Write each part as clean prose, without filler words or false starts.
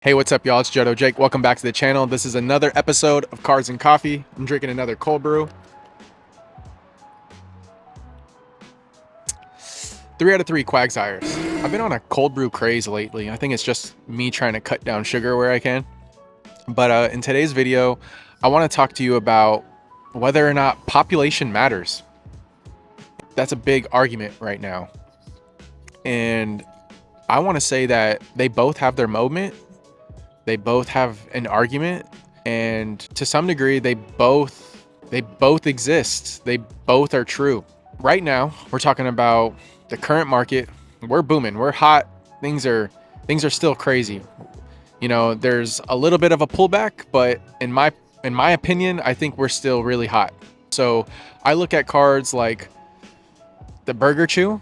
Hey, what's up, y'all? It's Jodo Jake. Welcome back to the channel. This is another episode of Cards and Coffee. I'm drinking another cold brew. 3 out of 3 Quagsires. I've been on a cold brew craze lately. I think it's just me trying to cut down sugar where I can. But in today's video, I want to talk to you about whether or not population matters. That's a big argument right now. And I want to say that they both have their moment. They both have an argument, and to some degree they both exist. They both are true. Right now we're talking about the current market. We're booming, we're hot. Things are still crazy. You know, there's a little bit of a pullback, but in my opinion, I think we're still really hot. So I look at cards like the Burger Chew.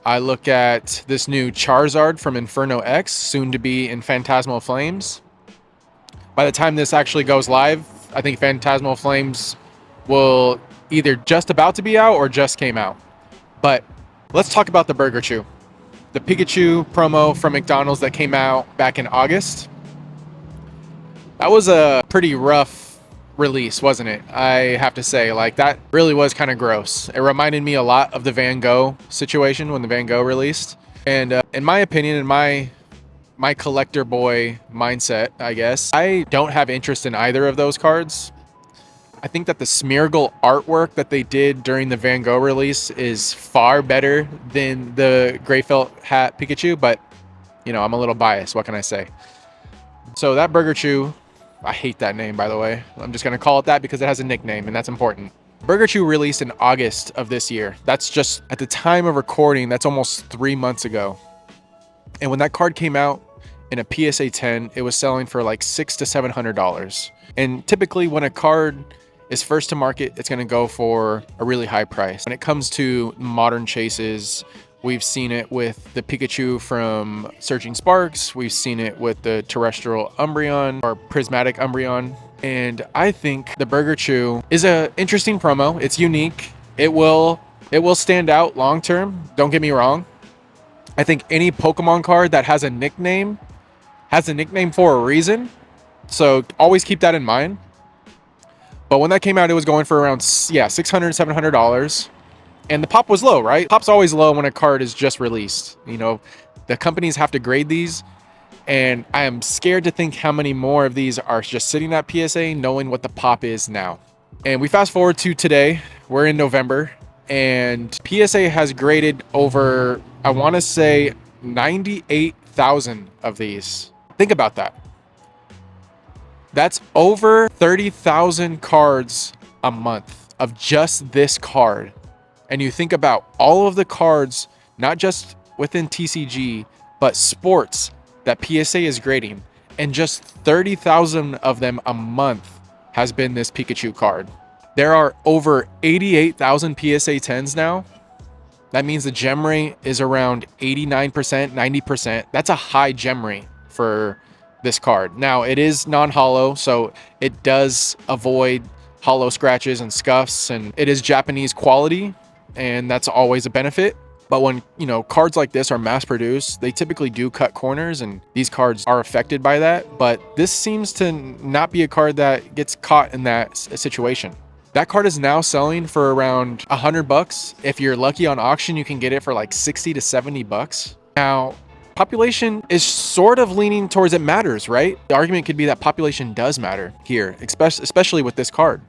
I look at this new Charizard from Inferno X, soon to be in Phantasmal Flames. By the time this actually goes live, I think Phantasmal Flames will either just about to be out or just came out. But let's talk about the Burger Chew. The Pikachu promo from McDonald's that came out back in August. That was a pretty rough release, wasn't it? I have to say, like, that really was kind of gross. It reminded me a lot of the Van Gogh situation when the Van Gogh released. And in my opinion, in my collector boy mindset, I guess, I don't have interest in either of those cards. I think that the Smeargle artwork that they did during the Van Gogh release is far better than the gray felt hat Pikachu, but you know, I'm a little biased. What can I say? So that Burger Chew, I hate that name, by the way. I'm just going to call it that because it has a nickname, and that's important. Burger Chew released in August of this year. That's just, at the time of recording, that's almost 3 months ago. And when that card came out in a PSA 10, it was selling for like $600 to $700. And typically when a card is first to market, it's going to go for a really high price. When it comes to modern chases, we've seen it with the Pikachu from Surging Sparks. We've seen it with the terrestrial Umbreon or prismatic Umbreon. And I think the Burger Chew is an interesting promo. It's unique. It will stand out long term. Don't get me wrong. I think any Pokemon card that has a nickname for a reason. So always keep that in mind. But when that came out, it was going for around $600, $700. And the pop was low, right? Pop's always low when a card is just released. You know, the companies have to grade these, and I am scared to think how many more of these are just sitting at PSA knowing what the pop is now. And we fast forward to today. We're in November, and PSA has graded over, I want to say, 98,000 of these. Think about that. That's over 30,000 cards a month of just this card. And you think about all of the cards, not just within TCG, but sports that PSA is grading, and just 30,000 of them a month has been this Pikachu card. There are over 88,000 PSA 10s now. That means the gem rate is around 89%, 90%. That's a high gem rate for this card. Now, it is non-holo, so it does avoid holo scratches and scuffs, and it is Japanese quality, and that's always a benefit. But when, you know, cards like this are mass produced, they typically do cut corners, and these cards are affected by that. But this seems to not be a card that gets caught in that situation. That card is now selling for around $100. If you're lucky on auction, you can get it for like 60 to 70 bucks. Now, population is sort of leaning towards it matters, right? The argument could be that population does matter here, especially with this card.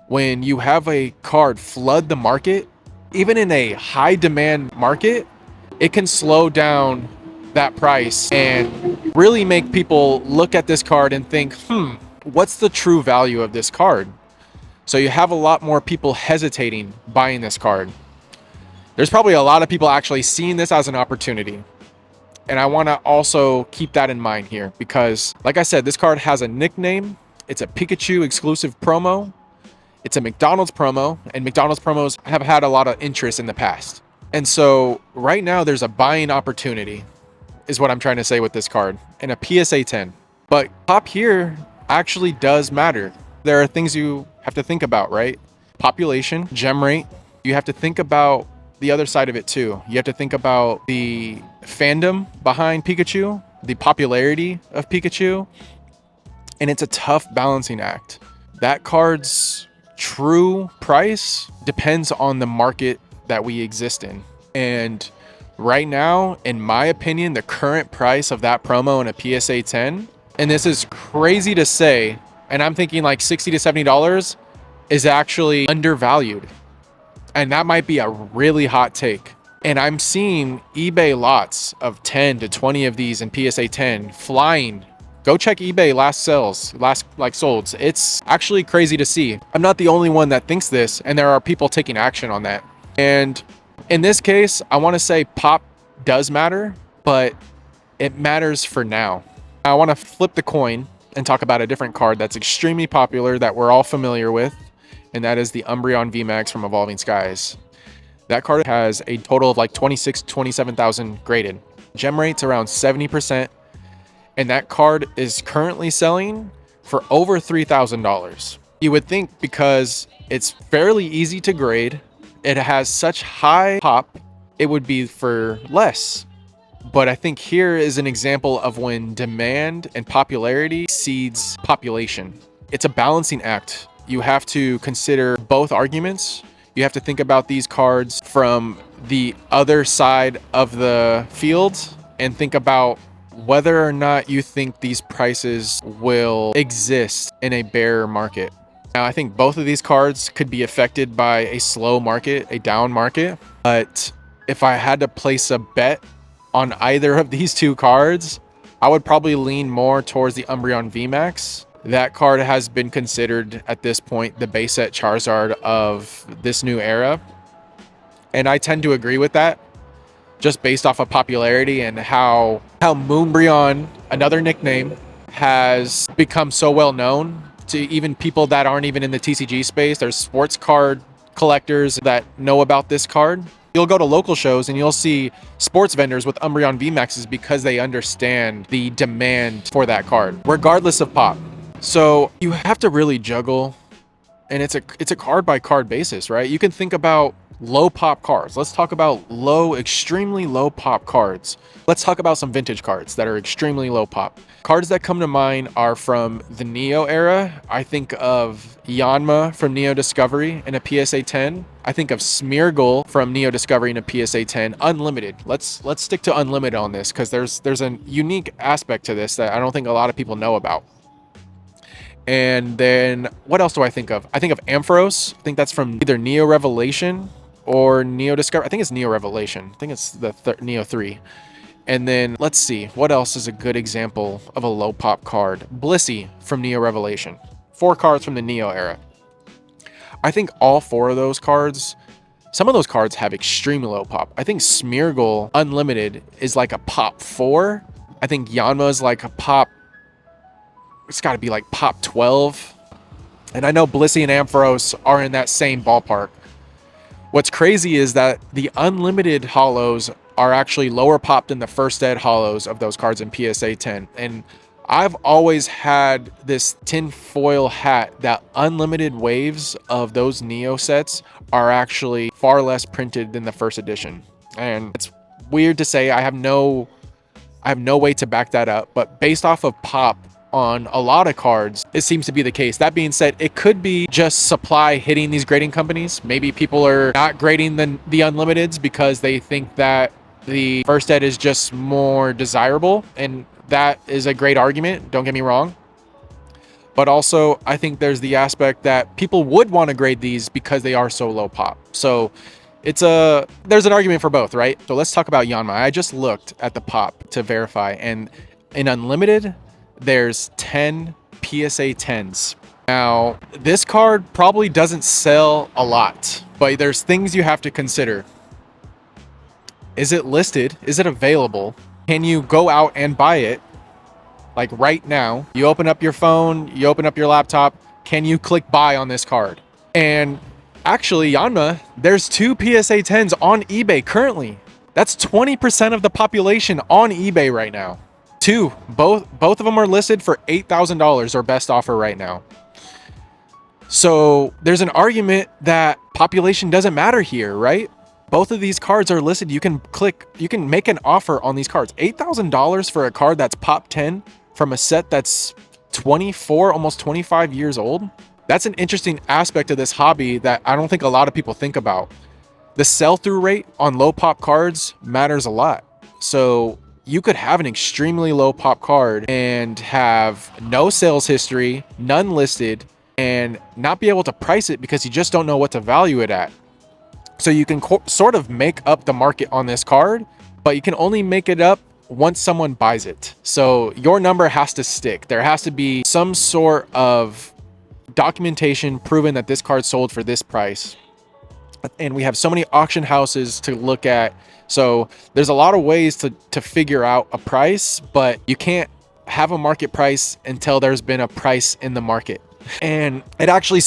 When you have a card flood the market, even in a high demand market, it can slow down that price and really make people look at this card and think, what's the true value of this card? So you have a lot more people hesitating buying this card. There's probably a lot of people actually seeing this as an opportunity. And I want to also keep that in mind here because, like I said, this card has a nickname. It's a Pikachu exclusive promo. It's a McDonald's promo, and McDonald's promos have had a lot of interest in the past. And so right now there's a buying opportunity is what I'm trying to say with this card in a PSA 10. But pop here actually does matter. There are things you have to think about, right? Population, gem rate. You have to think about the other side of it too. You have to think about the fandom behind Pikachu. the popularity of Pikachu, and it's a tough balancing act. That card's true price depends on the market that we exist in. And right now, in my opinion, the current price of that promo in a PSA 10, and this is crazy to say, and I'm thinking like $60 to $70 is actually undervalued. And that might be a really hot take. And I'm seeing eBay lots of 10 to 20 of these in PSA 10 flying. Go check eBay last solds. It's actually crazy to see. I'm not the only one that thinks this, and there are people taking action on that. And in this case, I want to say pop does matter, but it matters for now. I want to flip the coin and talk about a different card that's extremely popular that we're all familiar with, and that is the Umbreon VMAX from Evolving Skies. That card has a total of like 27,000 graded. Gem rate's around 70%, and that card is currently selling for over $3,000. You would think because it's fairly easy to grade, it has such high pop, it would be for less. But I think here is an example of when demand and popularity exceeds population. It's a balancing act. You have to consider both arguments. You have to think about these cards from the other side of the field and think about whether or not you think these prices will exist in a bear market. Now, I think both of these cards could be affected by a slow market, a down market. But if I had to place a bet on either of these two cards, I would probably lean more towards the Umbreon VMAX. That card has been considered at this point the base set Charizard of this new era. And I tend to agree with that, just based off of popularity and how Moonbreon, another nickname, has become so well known to even people that aren't even in the TCG space. There's sports card collectors that know about this card. You'll go to local shows and you'll see sports vendors with Umbreon VMAXs because they understand the demand for that card, regardless of pop. So you have to really juggle, and it's a card by card basis, right? You can think about low pop cards. Let's talk about extremely low pop cards. Let's talk about some vintage cards that are extremely low pop. Cards that come to mind are from the Neo era. I think of Yanma from Neo Discovery in a PSA 10. I think of Smeargle from Neo Discovery in a PSA 10. Unlimited. Let's stick to unlimited on this because there's a unique aspect to this that I don't think a lot of people know about. And then what else do I think of? I think of Ampharos. I think that's from either Neo Revelation or Neo Discovery. I think it's Neo Revelation. I think it's the Neo 3. And then let's see, what else is a good example of a low pop card? Blissey from Neo Revelation. 4 cards from the Neo era. I think all 4 of those cards, some of those cards have extremely low pop. I think Smeargle Unlimited is like a pop 4. I think Yanma is like a pop, it's got to be like pop 12. And I know Blissey and Ampharos are in that same ballpark. What's crazy is that the unlimited holos are actually lower pop than the first ed holos of those cards in PSA 10. And I've always had this tinfoil hat that unlimited waves of those Neo sets are actually far less printed than the first edition. And it's weird to say, I have no way to back that up, but based off of pop on a lot of cards, it seems to be the case. That being said, it could be just supply hitting these grading companies. Maybe people are not grading the unlimiteds because they think that the first ed is just more desirable, and that is a great argument, don't get me wrong. But also, I think there's the aspect that people would want to grade these because they are so low pop. So there's an argument for both, right? So let's talk about Yanma. I just looked at the pop to verify, and in unlimited, there's 10 PSA 10s. Now, this card probably doesn't sell a lot, but there's things you have to consider. Is it listed? Is it available? Can you go out and buy it? Like right now, you open up your phone, you open up your laptop, can you click buy on this card? And actually, Yanma, there's 2 PSA 10s on eBay currently. That's 20% of the population on eBay right now. 2, both of them are listed for $8,000 or best offer right now. So there's an argument that population doesn't matter here, right? Both of these cards are listed. You can make an offer on these cards. $8,000 for a card that's pop 10 from a set that's 24, almost 25 years old. That's an interesting aspect of this hobby that I don't think a lot of people think about. The sell-through rate on low pop cards matters a lot. So you could have an extremely low pop card and have no sales history, none listed, and not be able to price it because you just don't know what to value it at. So you can sort of make up the market on this card, but you can only make it up once someone buys it. So your number has to stick. There has to be some sort of documentation proving that this card sold for this price. And we have so many auction houses to look at. So there's a lot of ways to figure out a price, but you can't have a market price until there's been a price in the market. And it actually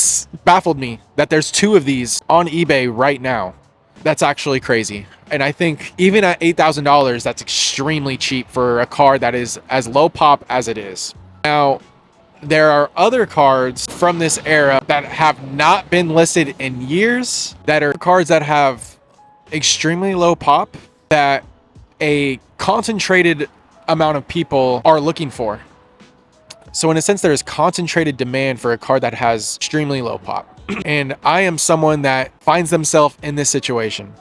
baffled me that there's 2 of these on eBay right now. That's actually crazy. And I think even at $8,000, that's extremely cheap for a card that is as low pop as it is. Now, there are other cards from this era that have not been listed in years, that are cards that have extremely low pop that a concentrated amount of people are looking for. So in a sense, there is concentrated demand for a card that has extremely low pop. And I am someone that finds themselves in this situation.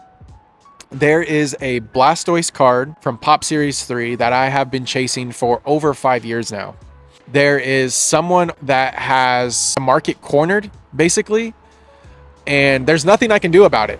There is a Blastoise card from Pop Series 3 that I have been chasing for over 5 years now. There is someone that has a market cornered, basically, and there's nothing I can do about it.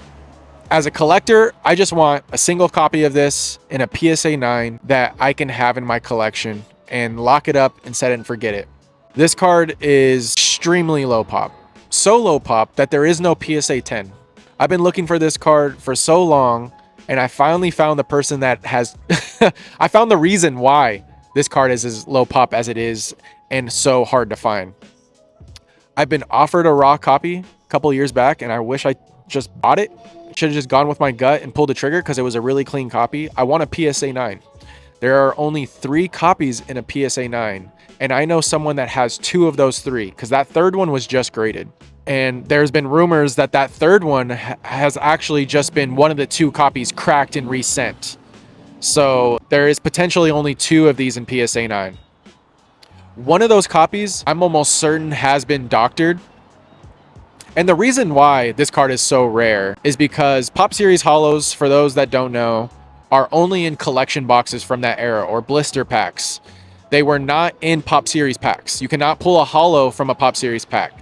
As a collector, I just want a single copy of this in a PSA 9 that I can have in my collection and lock it up and set it and forget it. This card is extremely low pop. So low pop that there is no PSA 10. I've been looking for this card for so long, and I finally found the person that has... I found the reason why this card is as low pop as it is and so hard to find. I've been offered a raw copy a couple years back, and I wish I just bought it. Should have just gone with my gut and pulled the trigger because it was a really clean copy. I want a PSA 9. There are only 3 copies in a PSA 9, and I know someone that has 2 of those 3 because that third one was just graded. And there's been rumors that that third one has actually just been one of the 2 copies cracked and resent. So there is potentially only 2 of these in PSA 9. One of those copies, I'm almost certain, has been doctored. And the reason why this card is so rare is because Pop Series Holos, for those that don't know, are only in collection boxes from that era or blister packs. They were not in Pop Series packs. You cannot pull a holo from a Pop Series pack.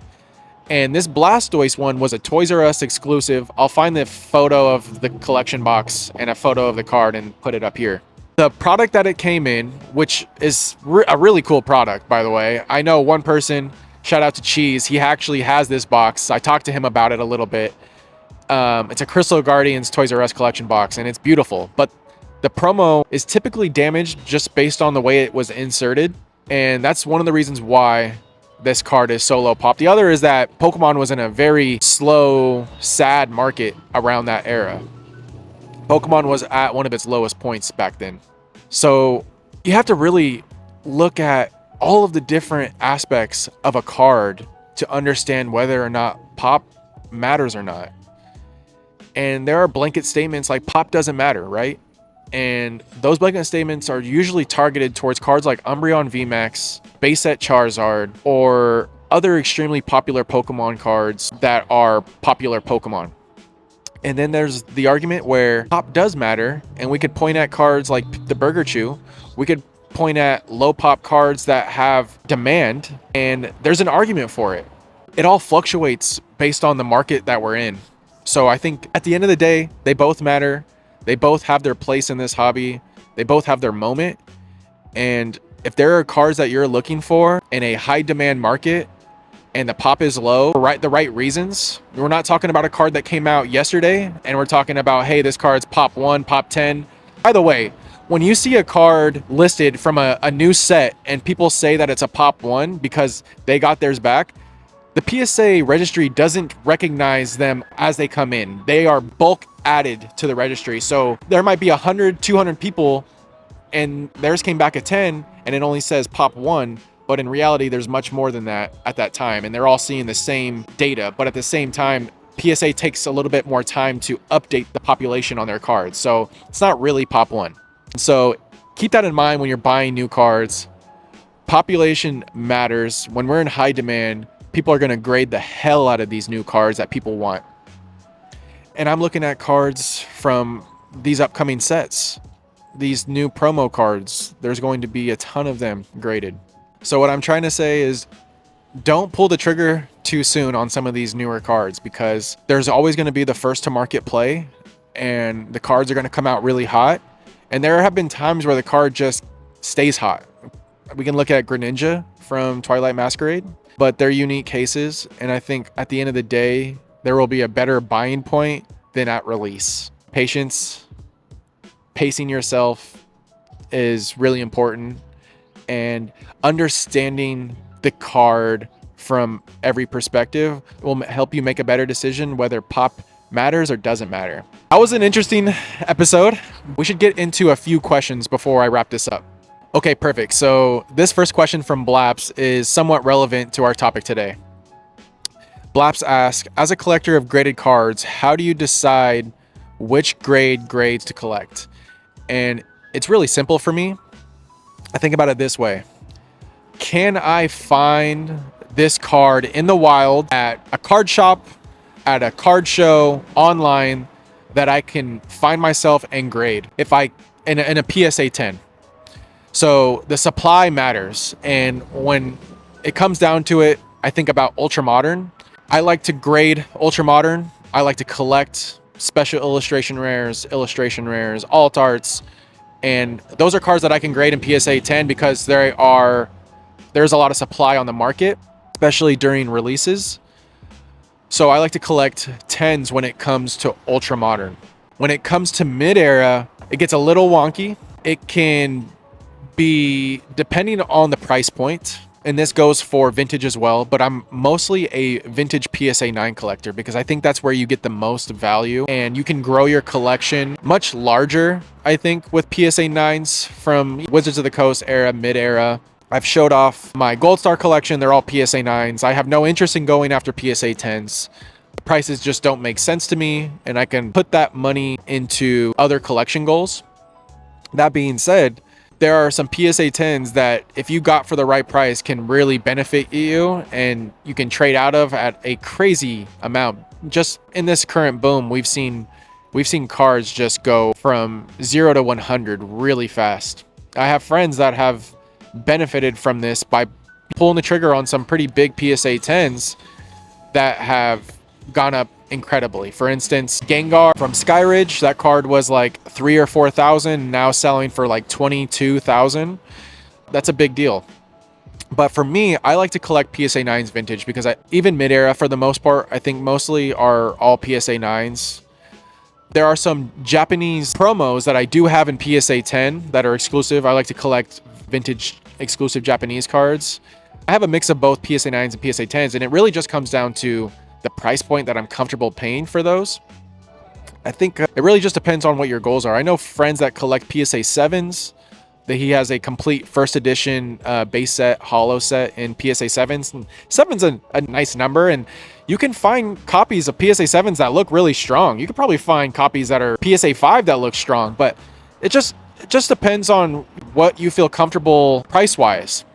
And this Blastoise one was a Toys R Us exclusive. I'll find the photo of the collection box and a photo of the card and put it up here. The product that it came in, which is a really cool product, by the way. I know one person, shout out to Cheese, he actually has this box. I talked to him about it a little bit. It's a Crystal Guardians Toys R Us collection box, and it's beautiful, but the promo is typically damaged just based on the way it was inserted, and that's one of the reasons why this card is so low pop. The other is that Pokemon was in a very slow, sad market around that era. Pokemon was at one of its lowest points back then. So you have to really look at all of the different aspects of a card to understand whether or not pop matters or not. And there are blanket statements like pop doesn't matter, right? And those blanket statements are usually targeted towards cards like Umbreon VMAX, base set Charizard, or other extremely popular Pokemon cards that are popular Pokemon. And then there's the argument where pop does matter, and we could point at cards like the Burger Chew. We could point at low pop cards that have demand, and there's an argument for it. It all fluctuates based on the market that we're in. So I think at the end of the day, they both matter. They both have their place in this hobby. They both have their moment. And if there are cards that you're looking for in a high demand market and the pop is low for the right reasons, we're not talking about a card that came out yesterday and we're talking about, hey, this card's pop 1, pop 10. By the way, when you see a card listed from a new set and people say that it's a pop 1 because they got theirs back, the PSA registry doesn't recognize them as they come in. They are bulk added to the registry. So there might be 100, 200 people and theirs came back at 10 and it only says pop 1. But in reality, there's much more than that at that time. And they're all seeing the same data. But at the same time, PSA takes a little bit more time to update the population on their cards. So it's not really Pop 1. So keep that in mind when you're buying new cards. Population matters. When we're in high demand, people are going to grade the hell out of these new cards that people want. And I'm looking at cards from these upcoming sets. These new promo cards, there's going to be a ton of them graded. So what I'm trying to say is don't pull the trigger too soon on some of these newer cards, because there's always going to be the first to market play, and the cards are going to come out really hot. And there have been times where the card just stays hot. We can look at Greninja from Twilight Masquerade, but they're unique cases. And I think at the end of the day, there will be a better buying point than at release. Patience, pacing yourself is really important, and understanding the card from every perspective will help you make a better decision whether pop matters or doesn't matter. That was an interesting episode. We should get into a few questions before I wrap this up. Okay, perfect. So this first question from Blaps is somewhat relevant to our topic today. Blaps asks, as a collector of graded cards, how do you decide which grades to collect? And it's really simple for me. I think about it this way. Can I find this card in the wild at a card shop, at a card show, online, that I can find myself and grade if I in a PSA 10? So the supply matters. And when it comes down to it, I think about Ultra Modern. I like to grade Ultra Modern. I like to collect special illustration rares, alt arts. And those are cards that I can grade in PSA 10 because there's a lot of supply on the market, especially during releases. So I like to collect 10s when it comes to Ultra Modern. When it comes to mid-era, it gets a little wonky. It can be depending on the price point, and this goes for vintage as well, but I'm mostly a vintage PSA 9 collector because I think that's where you get the most value, and you can grow your collection much larger, I think, with PSA 9s from Wizards of the Coast era, mid-era. I've showed off my Gold Star collection. They're all PSA 9s. I have no interest in going after PSA 10s. The prices just don't make sense to me, and I can put that money into other collection goals. That being said, there are some PSA 10s that if you got for the right price can really benefit you, and you can trade out of at a crazy amount. Just in this current boom, we've seen cards just go from 0 to 100 really fast. I have friends that have benefited from this by pulling the trigger on some pretty big PSA 10s that have gone up incredibly. For instance, Gengar from Skyridge, that card was like 3,000 or 4,000, now selling for like 22,000. That's a big deal. But for me, I like to collect PSA 9s vintage because even mid-era, for the most part, I think mostly are all PSA 9s. There are some Japanese promos that I do have in PSA 10 that are exclusive. I like to collect vintage exclusive Japanese cards. I have a mix of both PSA 9s and PSA 10s, and it really just comes down to the price point that I'm comfortable paying for those. I think it really just depends on what your goals are. I know friends that collect PSA 7s, that he has a complete first edition base set, holo set in PSA 7s. And 7's a nice number, and you can find copies of PSA 7s that look really strong. You could probably find copies that are PSA 5 that look strong, but it just depends on what you feel comfortable price-wise.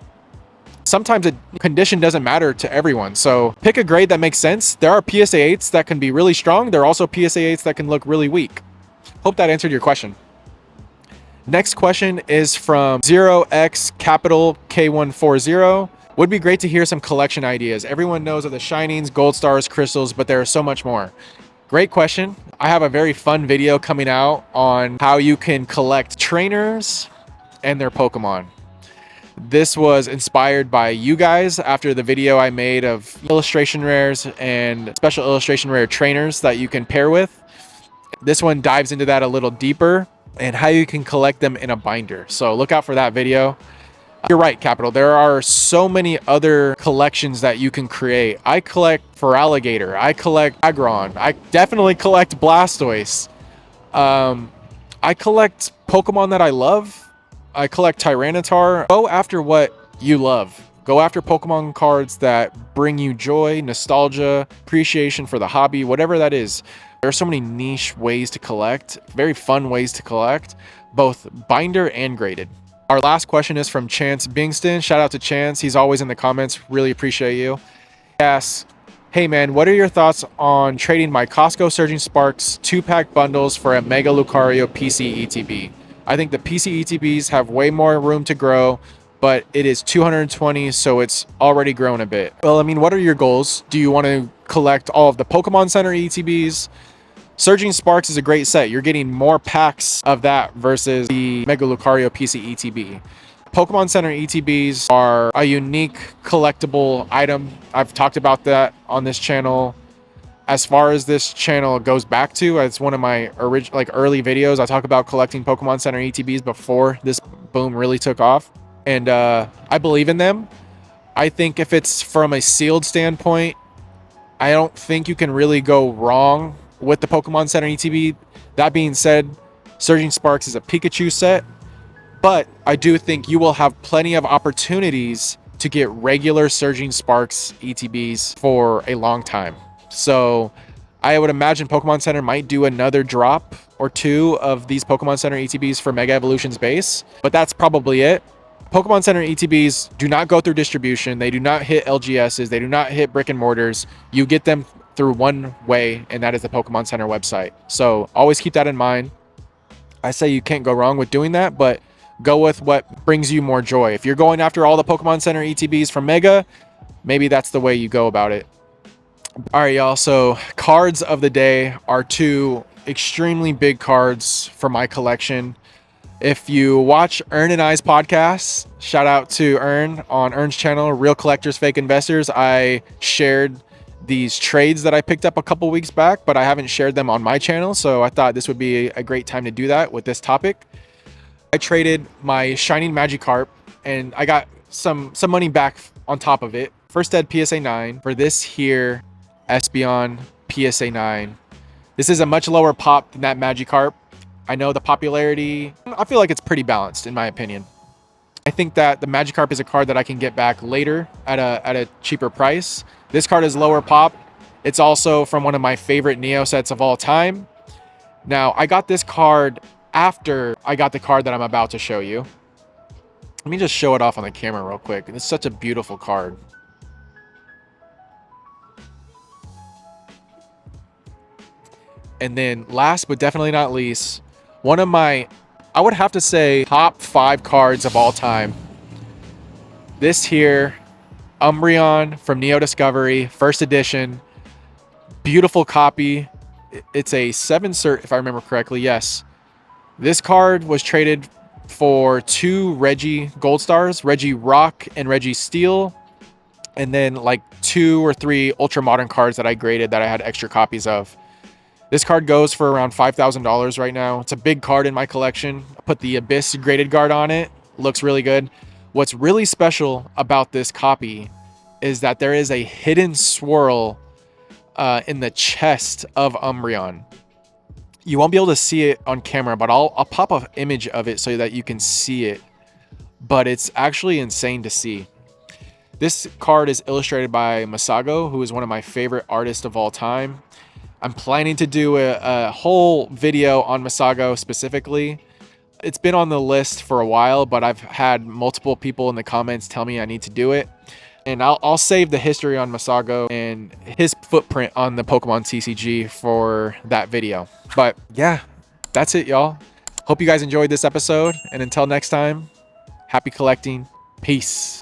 Sometimes a condition doesn't matter to everyone, so pick a grade that makes sense. There are PSA 8s that can be really strong. There are also PSA 8s that can look really weak. Hope that answered your question. Next question is from 0x capital K140. Would be great to hear some collection ideas. Everyone knows of the Shinings, Gold Stars, Crystals, but there are so much more. Great question. I have a very fun video coming out on how you can collect trainers and their Pokemon. This was inspired by you guys after the video I made of illustration rares and special illustration rare trainers that you can pair with. This one dives into that a little deeper and how you can collect them in a binder. So look out for that video. You're right, Capital. There are so many other collections that you can create. I collect Feraligatr. I collect Aggron. I definitely collect Blastoise. I collect Pokemon that I love. I collect Tyranitar. Go after what you love. Go after Pokemon cards that bring you joy, nostalgia, appreciation for the hobby, whatever that is. There are so many niche ways to collect, very fun ways to collect, both binder and graded. Our last question is from Chance Bingston. Shout out to Chance. He's always in the comments. Really appreciate you. He asks, hey man, what are your thoughts on trading my Costco Surging Sparks 2-pack bundles for a Mega Lucario PC ETB? I think the PC ETBs have way more room to grow, but it is 220, so it's already grown a bit. Well, I mean, what are your goals? Do you want to collect all of the Pokemon Center ETBs? Surging Sparks is a great set. You're getting more packs of that versus the Mega Lucario PC ETB. Pokemon Center ETBs are a unique collectible item. I've talked about that on this channel. As far as this channel goes back to, it's one of my early videos. I talk about collecting Pokemon Center ETBs before this boom really took off. And I believe in them. I think if it's from a sealed standpoint, I don't think you can really go wrong with the Pokemon Center ETB. That being said, Surging Sparks is a Pikachu set, but I do think you will have plenty of opportunities to get regular Surging Sparks ETBs for a long time. So I would imagine Pokemon Center might do another drop or two of these Pokemon Center ETBs for Mega Evolutions base, but that's probably it. Pokemon Center ETBs do not go through distribution. They do not hit LGSs. They do not hit brick and mortars. You get them through one way, and that is the Pokemon Center website. So always keep that in mind. I say you can't go wrong with doing that, but go with what brings you more joy. If you're going after all the Pokemon Center ETBs from Mega, maybe that's the way you go about it. All right, y'all. So cards of the day are two extremely big cards for my collection. If you watch Ern and I's podcast, shout out to Ern on Ern's channel, Real Collectors, Fake Investors. I shared these trades that I picked up a couple weeks back, but I haven't shared them on my channel. So I thought this would be a great time to do that with this topic. I traded my Shining Magikarp and I got some money back on top of it. First Ed PSA 9 for this here Espeon PSA 9. This is a much lower pop than that Magikarp. I know the popularity, I feel like it's pretty balanced in my opinion. I think that the Magikarp is a card that I can get back later at a cheaper price. This card is lower pop. It's also from one of my favorite Neo sets of all time. Now, I got this card after I got the card that I'm about to show you. Let me just show it off on the camera real quick. It's such a beautiful card. And then last but definitely not least, one of my, I would have to say, top 5 cards of all time. This here, Umbreon from Neo Discovery, first edition. Beautiful copy. It's a 7 cert, if I remember correctly. Yes. This card was traded for 2 Reggie Gold Stars, Reggie Rock and Reggie Steel. And then like 2 or 3 Ultra Modern cards that I graded that I had extra copies of. This card goes for around $5,000 right now. It's a big card in my collection. I put the Abyss graded guard on it. Looks really good. What's really special about this copy is that there is a hidden swirl in the chest of Umbreon. You won't be able to see it on camera, but I'll pop an image of it so that you can see it. But it's actually insane to see. This card is illustrated by Masago, who is one of my favorite artists of all time. I'm planning to do a whole video on Masago specifically. It's been on the list for a while, but I've had multiple people in the comments tell me I need to do it. And I'll save the history on Masago and his footprint on the Pokemon TCG for that video. But yeah, that's it, y'all. Hope you guys enjoyed this episode. And until next time, happy collecting. Peace.